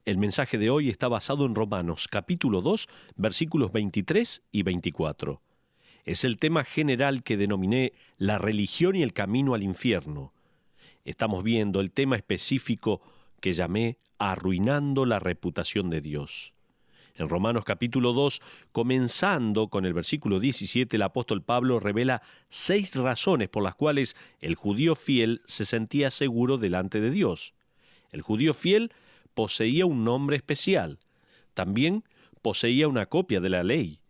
El mensaje de hoy está basado en Romanos, capítulo 2, versículos 23 y 24. Es el tema general que denominé la religión y el camino al infierno. Estamos viendo el tema específico que llamé arruinando la reputación de Dios. En Romanos capítulo 2, comenzando con el versículo 17, el apóstol Pablo revela 6 razones por las cuales el judío fiel se sentía seguro delante de Dios. El judío fiel poseía un nombre especial. También poseía una copia de la ley.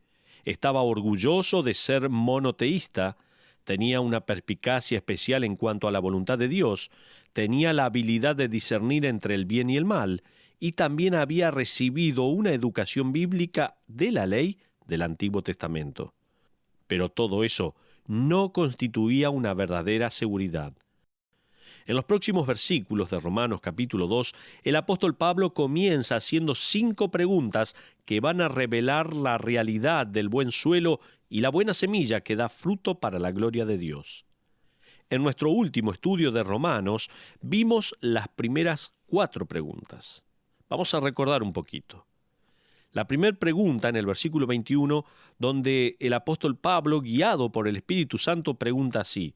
Estaba orgulloso de ser monoteísta, tenía una perspicacia especial en cuanto a la voluntad de Dios, tenía la habilidad de discernir entre el bien y el mal, y también había recibido una educación bíblica de la ley del Antiguo Testamento. Pero todo eso no constituía una verdadera seguridad. En los próximos versículos de Romanos capítulo 2, el apóstol Pablo comienza haciendo 5 preguntas que van a revelar la realidad del buen suelo y la buena semilla que da fruto para la gloria de Dios. En nuestro último estudio de Romanos vimos las primeras 4 preguntas. Vamos a recordar un poquito. La primera pregunta en el versículo 21, donde el apóstol Pablo, guiado por el Espíritu Santo, pregunta así: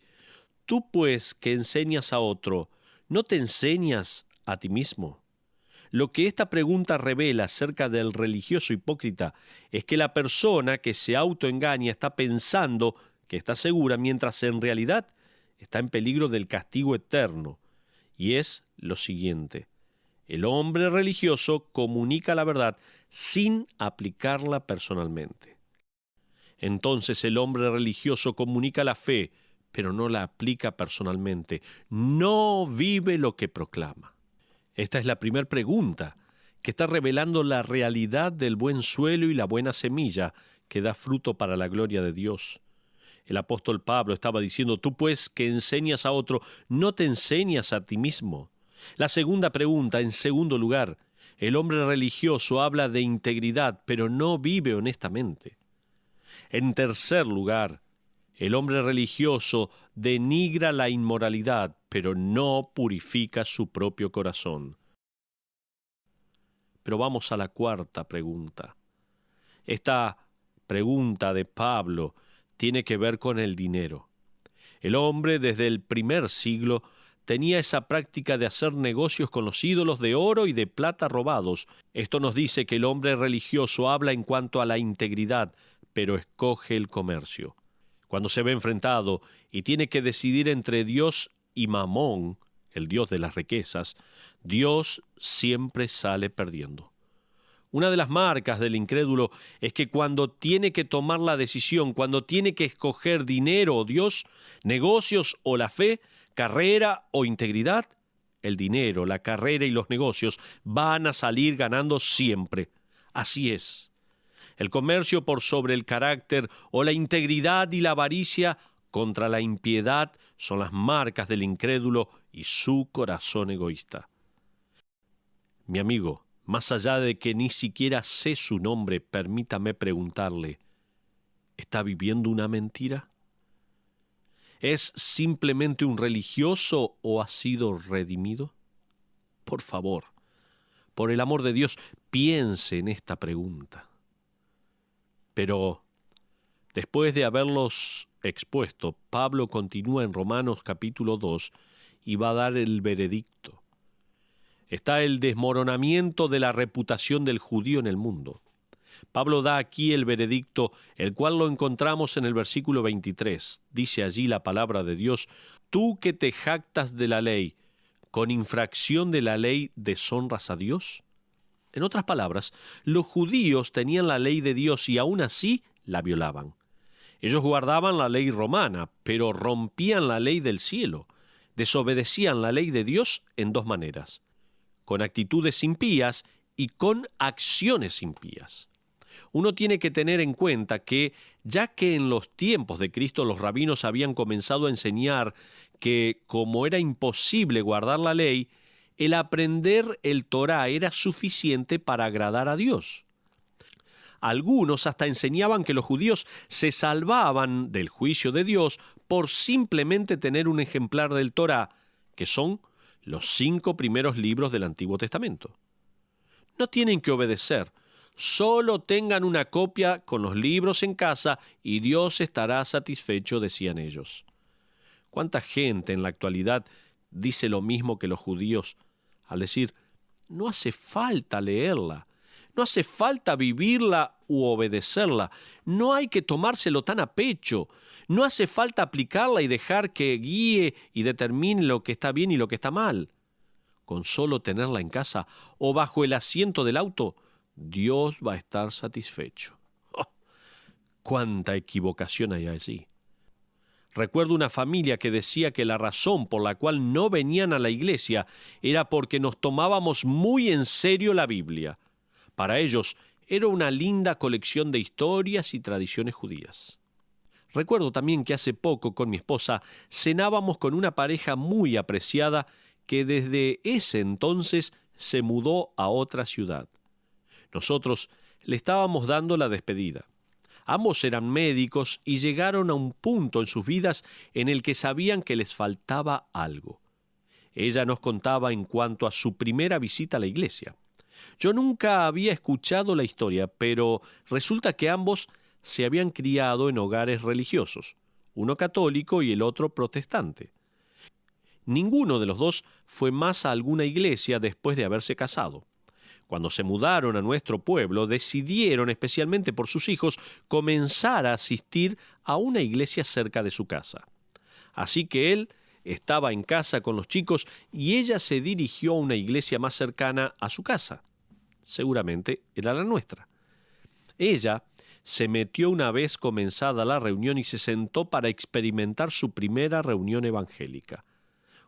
Tú pues que enseñas a otro, ¿no te enseñas a ti mismo? Lo que esta pregunta revela acerca del religioso hipócrita es que la persona que se autoengaña está pensando que está segura, mientras en realidad está en peligro del castigo eterno. Y es lo siguiente: el hombre religioso comunica la verdad sin aplicarla personalmente. Entonces el hombre religioso comunica la fe, pero no la aplica personalmente, no vive lo que proclama. Esta es la primera pregunta, que está revelando la realidad del buen suelo y la buena semilla que da fruto para la gloria de Dios. El apóstol Pablo estaba diciendo: tú pues que enseñas a otro, ¿no te enseñas a ti mismo? La segunda pregunta, en segundo lugar, el hombre religioso habla de integridad, pero no vive honestamente. En tercer lugar, el hombre religioso denigra la inmoralidad, pero no purifica su propio corazón. Pero vamos a la cuarta pregunta. Esta pregunta de Pablo tiene que ver con el dinero. El hombre desde el primer siglo tenía esa práctica de hacer negocios con los ídolos de oro y de plata robados. Esto nos dice que el hombre religioso habla en cuanto a la integridad, pero escoge el comercio. Cuando se ve enfrentado y tiene que decidir entre Dios y Mamón, el dios de las riquezas, Dios siempre sale perdiendo. Una de las marcas del incrédulo es que cuando tiene que tomar la decisión, cuando tiene que escoger dinero o Dios, negocios o la fe, carrera o integridad, el dinero, la carrera y los negocios van a salir ganando siempre. Así es. El comercio por sobre el carácter o la integridad y la avaricia contra la impiedad son las marcas del incrédulo y su corazón egoísta. Mi amigo, más allá de que ni siquiera sé su nombre, permítame preguntarle: ¿está viviendo una mentira? ¿Es simplemente un religioso o ha sido redimido? Por favor, por el amor de Dios, piense en esta pregunta. Pero después de haberlos expuesto, Pablo continúa en Romanos capítulo 2 y va a dar el veredicto. Está el desmoronamiento de la reputación del judío en el mundo. Pablo da aquí el veredicto, el cual lo encontramos en el versículo 23. Dice allí la palabra de Dios: tú que te jactas de la ley, ¿con infracción de la ley deshonras a Dios? En otras palabras, los judíos tenían la ley de Dios y aún así la violaban. Ellos guardaban la ley romana, pero rompían la ley del cielo. Desobedecían la ley de Dios en 2 maneras: con actitudes impías y con acciones impías. Uno tiene que tener en cuenta que, ya que en los tiempos de Cristo los rabinos habían comenzado a enseñar que, como era imposible guardar la ley, el aprender el Torá era suficiente para agradar a Dios. Algunos hasta enseñaban que los judíos se salvaban del juicio de Dios por simplemente tener un ejemplar del Torá, que son los 5 primeros libros del Antiguo Testamento. No tienen que obedecer. Solo tengan una copia con los libros en casa y Dios estará satisfecho, decían ellos. ¿Cuánta gente en la actualidad dice lo mismo que los judíos al decir, no hace falta leerla, no hace falta vivirla u obedecerla, no hay que tomárselo tan a pecho, no hace falta aplicarla y dejar que guíe y determine lo que está bien y lo que está mal? Con solo tenerla en casa o bajo el asiento del auto, Dios va a estar satisfecho. ¡Oh! ¡Cuánta equivocación hay allí! Recuerdo una familia que decía que la razón por la cual no venían a la iglesia era porque nos tomábamos muy en serio la Biblia. Para ellos era una linda colección de historias y tradiciones judías. Recuerdo también que hace poco con mi esposa cenábamos con una pareja muy apreciada que desde ese entonces se mudó a otra ciudad. Nosotros le estábamos dando la despedida. Ambos eran médicos y llegaron a un punto en sus vidas en el que sabían que les faltaba algo. Ella nos contaba en cuanto a su primera visita a la iglesia. Yo nunca había escuchado la historia, pero resulta que ambos se habían criado en hogares religiosos, uno católico y el otro protestante. Ninguno de los dos fue más a alguna iglesia después de haberse casado. Cuando se mudaron a nuestro pueblo, decidieron, especialmente por sus hijos, comenzar a asistir a una iglesia cerca de su casa. Así que él estaba en casa con los chicos y ella se dirigió a una iglesia más cercana a su casa. Seguramente era la nuestra. Ella se metió una vez comenzada la reunión y se sentó para experimentar su primera reunión evangélica.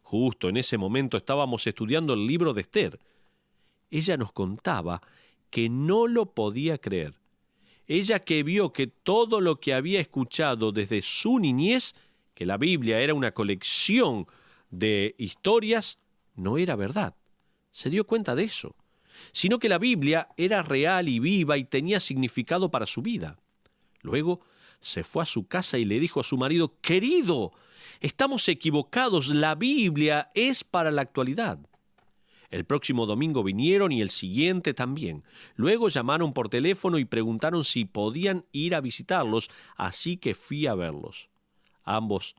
Justo en ese momento estábamos estudiando el libro de Esther. Ella nos contaba que no lo podía creer. Ella que vio que todo lo que había escuchado desde su niñez, que la Biblia era una colección de historias, no era verdad. Se dio cuenta de eso, sino que la Biblia era real y viva y tenía significado para su vida. Luego se fue a su casa y le dijo a su marido, «Querido, estamos equivocados, la Biblia es para la actualidad». El próximo domingo vinieron y el siguiente también. Luego llamaron por teléfono y preguntaron si podían ir a visitarlos, así que fui a verlos. Ambos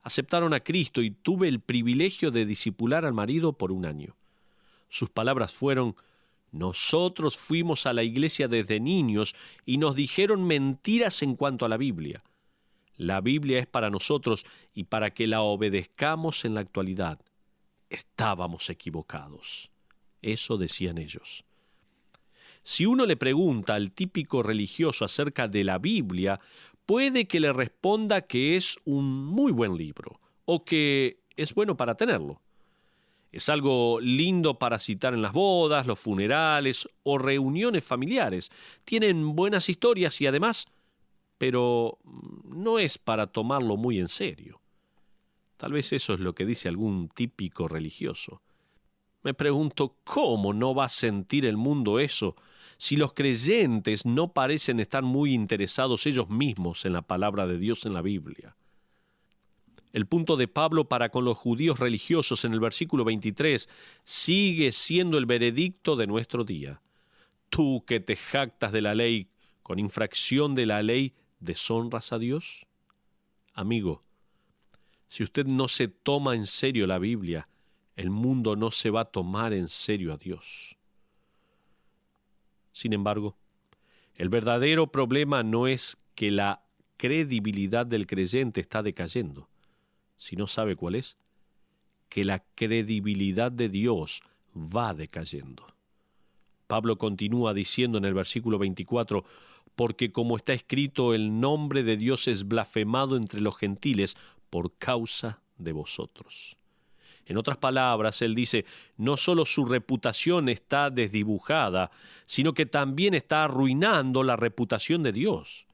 aceptaron a Cristo y tuve el privilegio de discipular al marido por 1 año. Sus palabras fueron, nosotros fuimos a la iglesia desde niños y nos dijeron mentiras en cuanto a la Biblia. La Biblia es para nosotros y para que la obedezcamos en la actualidad. Estábamos equivocados. Eso decían ellos. Si uno le pregunta al típico religioso acerca de la Biblia, puede que le responda que es un muy buen libro o que es bueno para tenerlo. Es algo lindo para citar en las bodas, los funerales o reuniones familiares. Tienen buenas historias y además, pero no es para tomarlo muy en serio. Tal vez eso es lo que dice algún típico religioso. Me pregunto, ¿cómo no va a sentir el mundo eso si los creyentes no parecen estar muy interesados ellos mismos en la palabra de Dios en la Biblia? El punto de Pablo para con los judíos religiosos en el versículo 23 sigue siendo el veredicto de nuestro día. Tú que te jactas de la ley, con infracción de la ley, ¿deshonras a Dios? Amigo, si usted no se toma en serio la Biblia, el mundo no se va a tomar en serio a Dios. Sin embargo, el verdadero problema no es que la credibilidad del creyente está decayendo, sino ¿sabe cuál es? Que la credibilidad de Dios va decayendo. Pablo continúa diciendo en el versículo 24, porque como está escrito, el nombre de Dios es blasfemado entre los gentiles por causa de vosotros. En otras palabras, él dice, no solo su reputación está desdibujada, sino que también está arruinando la reputación de Dios.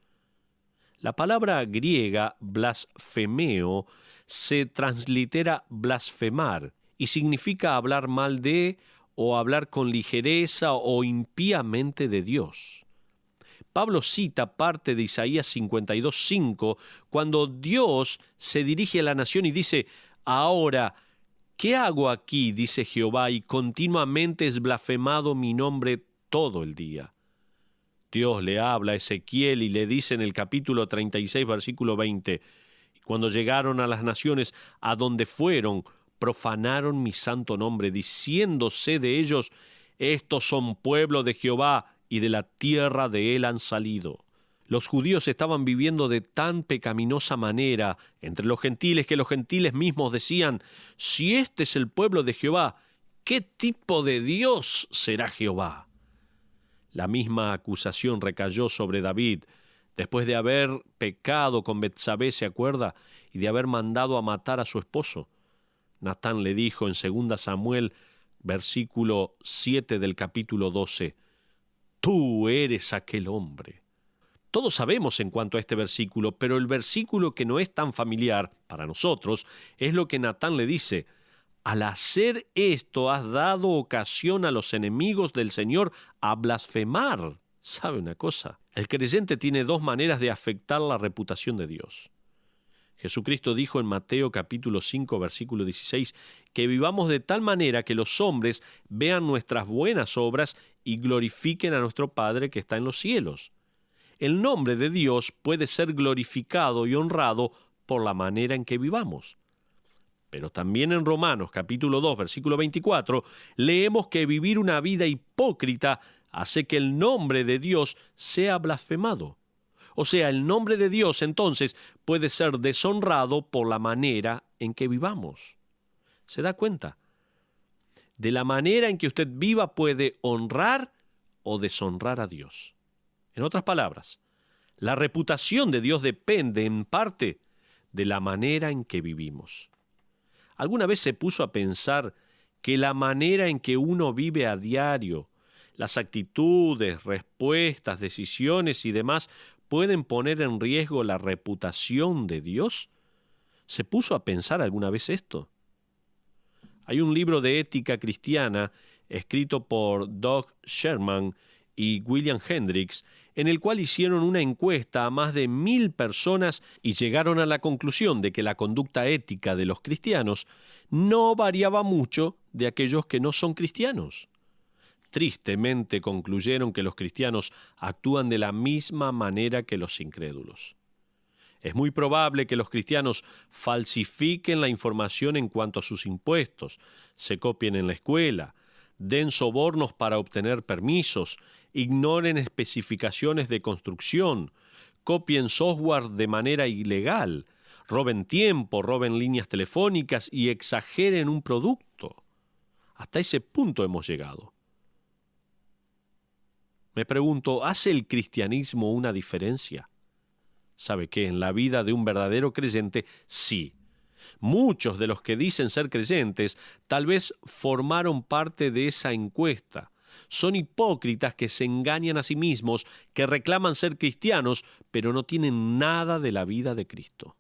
La palabra griega blasfemeo se translitera blasfemar y significa hablar mal de o hablar con ligereza o impíamente de Dios. Pablo cita parte de Isaías 52:5 cuando Dios se dirige a la nación y dice, ahora, ¿qué hago aquí? Dice Jehová, y continuamente es blasfemado mi nombre todo el día. Dios le habla a Ezequiel y le dice en el capítulo 36, versículo 20, cuando llegaron a las naciones a donde fueron, profanaron mi santo nombre, diciéndose de ellos, estos son pueblo de Jehová y de la tierra de él han salido. Los judíos estaban viviendo de tan pecaminosa manera entre los gentiles que los gentiles mismos decían, si este es el pueblo de Jehová, ¿qué tipo de Dios será Jehová? La misma acusación recayó sobre David, después de haber pecado con Betsabé, ¿se acuerda? Y de haber mandado a matar a su esposo. Natán le dijo en 2 Samuel, versículo 7 del capítulo 12, tú eres aquel hombre. Todos sabemos en cuanto a este versículo, pero el versículo que no es tan familiar para nosotros es lo que Natán le dice, al hacer esto has dado ocasión a los enemigos del Señor a blasfemar. ¿Sabe una cosa? El creyente tiene dos maneras de afectar la reputación de Dios. Jesucristo dijo en Mateo capítulo 5, versículo 16, que vivamos de tal manera que los hombres vean nuestras buenas obras y glorifiquen a nuestro Padre que está en los cielos. El nombre de Dios puede ser glorificado y honrado por la manera en que vivamos. Pero también en Romanos capítulo 2, versículo 24, leemos que vivir una vida hipócrita hace que el nombre de Dios sea blasfemado. O sea, el nombre de Dios entonces puede ser deshonrado por la manera en que vivamos. ¿Se da cuenta? De la manera en que usted viva puede honrar o deshonrar a Dios. En otras palabras, la reputación de Dios depende en parte de la manera en que vivimos. ¿Alguna vez se puso a pensar que la manera en que uno vive a diario, las actitudes, respuestas, decisiones y demás pueden poner en riesgo la reputación de Dios? ¿Se puso a pensar alguna vez esto? Hay un libro de ética cristiana escrito por Doug Sherman y William Hendricks, en el cual hicieron una encuesta a más de 1,000 personas y llegaron a la conclusión de que la conducta ética de los cristianos no variaba mucho de aquellos que no son cristianos. Tristemente concluyeron que los cristianos actúan de la misma manera que los incrédulos. Es muy probable que los cristianos falsifiquen la información en cuanto a sus impuestos, se copien en la escuela, den sobornos para obtener permisos, ignoren especificaciones de construcción, copien software de manera ilegal, roben tiempo, roben líneas telefónicas y exageren un producto. Hasta ese punto hemos llegado. Me pregunto, ¿hace el cristianismo una diferencia? ¿Sabe qué? En la vida de un verdadero creyente, sí. Muchos de los que dicen ser creyentes tal vez formaron parte de esa encuesta. Son hipócritas que se engañan a sí mismos, que reclaman ser cristianos, pero no tienen nada de la vida de Cristo.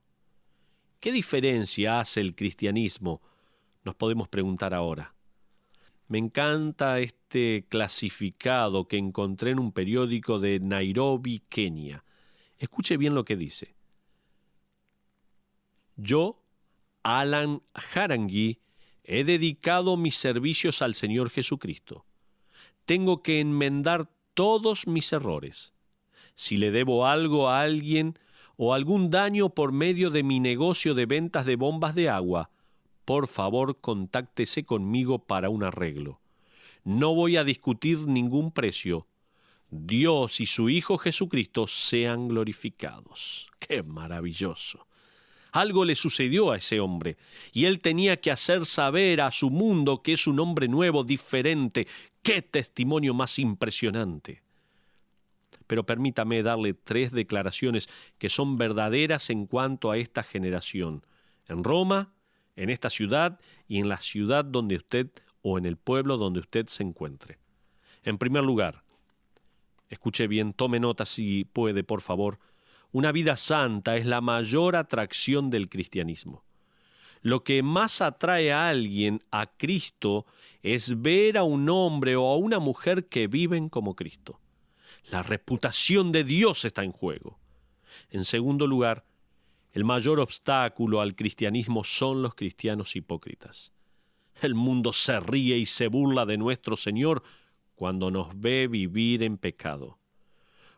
¿Qué diferencia hace el cristianismo? Nos podemos preguntar ahora. Me encanta este clasificado que encontré en un periódico de Nairobi, Kenia. Escuche bien lo que dice. Yo, Alan Harangi, he dedicado mis servicios al Señor Jesucristo. Tengo que enmendar todos mis errores. Si le debo algo a alguien o algún daño por medio de mi negocio de ventas de bombas de agua, por favor, contáctese conmigo para un arreglo. No voy a discutir ningún precio. Dios y su Hijo Jesucristo sean glorificados. ¡Qué maravilloso! Algo le sucedió a ese hombre, y él tenía que hacer saber a su mundo que es un hombre nuevo, diferente. ¡Qué testimonio más impresionante! Pero permítame darle 3 declaraciones que son verdaderas en cuanto a esta generación. En Roma, en esta ciudad y en la ciudad donde usted o en el pueblo donde usted se encuentre. En primer lugar, escuche bien, tome nota si puede, por favor. Una vida santa es la mayor atracción del cristianismo. Lo que más atrae a alguien a Cristo es ver a un hombre o a una mujer que viven como Cristo. La reputación de Dios está en juego. En segundo lugar, el mayor obstáculo al cristianismo son los cristianos hipócritas. El mundo se ríe y se burla de nuestro Señor cuando nos ve vivir en pecado.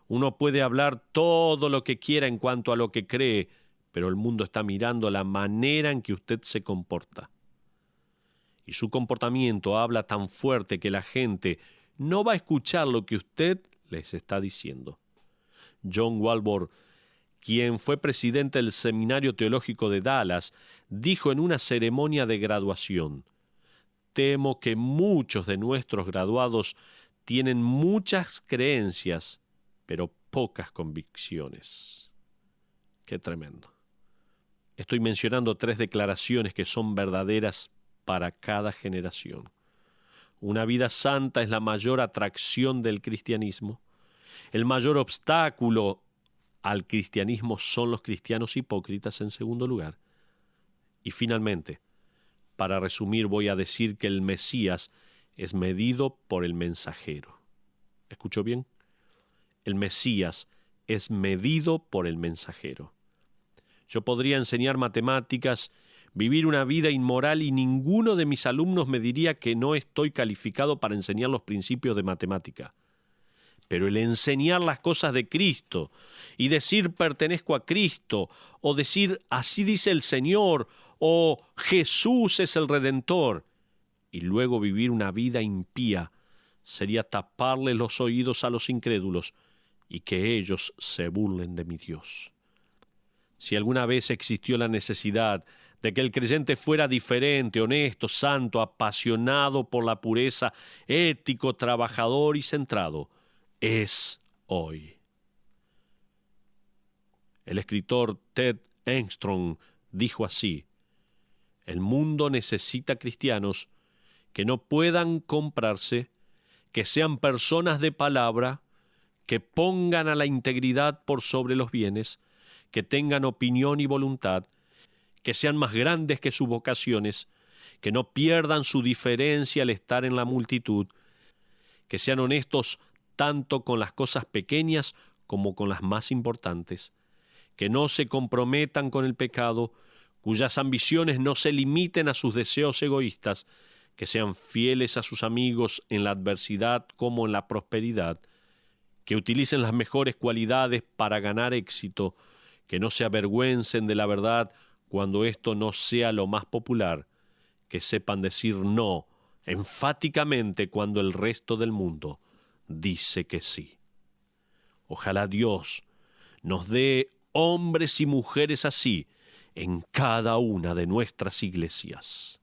Uno puede hablar todo lo que quiera en cuanto a lo que cree, pero el mundo está mirando la manera en que usted se comporta. Y su comportamiento habla tan fuerte que la gente no va a escuchar lo que usted les está diciendo. John Walvoord, quien fue presidente del Seminario Teológico de Dallas, dijo en una ceremonia de graduación: temo que muchos de nuestros graduados tienen muchas creencias, pero pocas convicciones. Qué tremendo. Estoy mencionando 3 declaraciones que son verdaderas para cada generación. Una vida santa es la mayor atracción del cristianismo. El mayor obstáculo al cristianismo son los cristianos hipócritas, en segundo lugar. Y finalmente, para resumir, voy a decir que el Mesías es medido por el mensajero. ¿Escuchó bien? El Mesías es medido por el mensajero. Yo podría enseñar matemáticas, vivir una vida inmoral y ninguno de mis alumnos me diría que no estoy calificado para enseñar los principios de matemática. Pero el enseñar las cosas de Cristo y decir pertenezco a Cristo, o decir así dice el Señor, o Jesús es el Redentor, y luego vivir una vida impía, sería taparle los oídos a los incrédulos y que ellos se burlen de mi Dios. Si alguna vez existió la necesidad de que el creyente fuera diferente, honesto, santo, apasionado por la pureza, ético, trabajador y centrado, es hoy. El escritor Ted Engstrom dijo así: el mundo necesita cristianos que no puedan comprarse, que sean personas de palabra, que pongan a la integridad por sobre los bienes, que tengan opinión y voluntad, que sean más grandes que sus vocaciones, que no pierdan su diferencia al estar en la multitud, que sean honestos tanto con las cosas pequeñas como con las más importantes, que no se comprometan con el pecado, cuyas ambiciones no se limiten a sus deseos egoístas, que sean fieles a sus amigos en la adversidad como en la prosperidad, que utilicen las mejores cualidades para ganar éxito, que no se avergüencen de la verdad cuando esto no sea lo más popular, que sepan decir no enfáticamente cuando el resto del mundo dice que sí. Ojalá Dios nos dé hombres y mujeres así en cada una de nuestras iglesias.